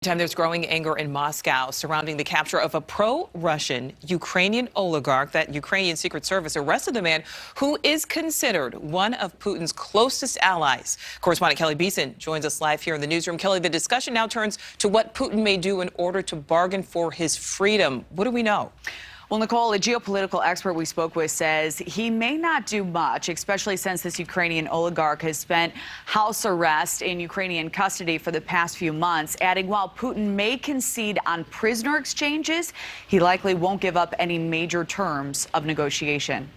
There's growing anger in Moscow surrounding the capture of a pro-Russian Ukrainian oligarch. That Ukrainian Secret Service arrested the man who is considered one of Putin's closest allies. Correspondent Kelly Beeson joins us live here in the newsroom. Kelly, the discussion now turns to what Putin may do in order to bargain for his freedom. What do we know? Well, Nichole, a geopolitical expert we spoke with says he may not do much, especially since this Ukrainian oligarch has spent house arrest in Ukrainian custody for the past few months, adding while Putin may concede on prisoner exchanges, he likely won't give up any major terms of negotiation.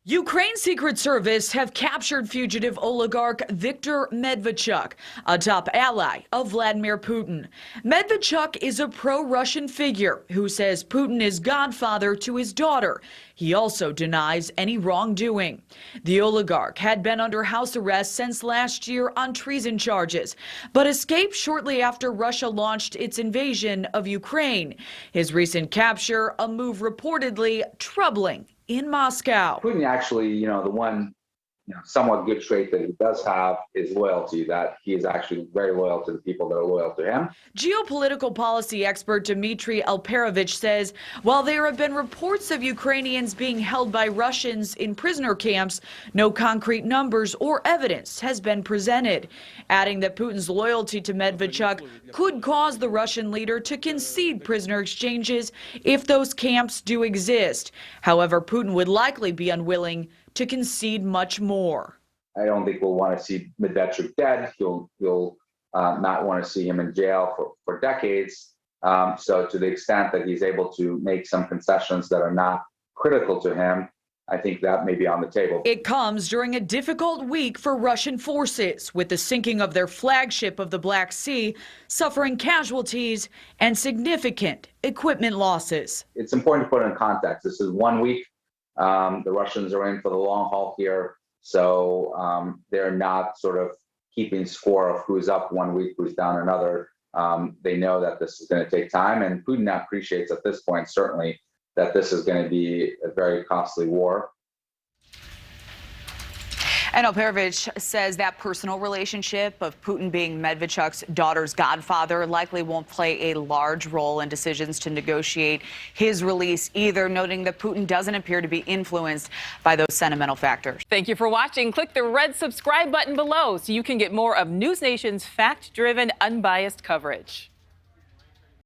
Ukraine's Secret Service have captured fugitive oligarch Viktor Medvedchuk, a top ally of Vladimir Putin. Medvedchuk is a pro-Russian figure who says Putin is godfather to his daughter. He also denies any wrongdoing. The oligarch had been under house arrest since last year on treason charges, but escaped shortly after Russia launched its invasion of Ukraine. His recent capture, a move reportedly troubling in Moscow. Putin actually, the one somewhat good trait that he does have is loyalty, that he is actually very loyal to the people that are loyal to him. Geopolitical policy expert Dmitri Alperovitch says while there have been reports of Ukrainians being held by Russians in prisoner camps, no concrete numbers or evidence has been presented, adding that Putin's loyalty to Medvedchuk could cause the Russian leader to concede prisoner exchanges if those camps do exist. However, Putin would likely be unwilling to concede much more. I don't think we'll want to see Medvedchuk dead. He'll not want to see him in jail for decades. So to the extent that he's able to make some concessions that are not critical to him, I think that may be on the table. It comes during a difficult week for Russian forces, with the sinking of their flagship of the Black Sea, suffering casualties and significant equipment losses. It's important to put it in context. This is 1 week. The Russians are in for the long haul here, so they're not sort of keeping score of who's up 1 week, who's down another. They know that this is going to take time, and Putin appreciates at this point, certainly, that this is going to be a very costly war. And Alperovitch says that personal relationship of Putin being Medvedchuk's daughter's godfather likely won't play a large role in decisions to negotiate his release either, noting that Putin doesn't appear to be influenced by those sentimental factors. Thank you for watching. Click the red subscribe button below so you can get more of NewsNation's fact-driven, unbiased coverage.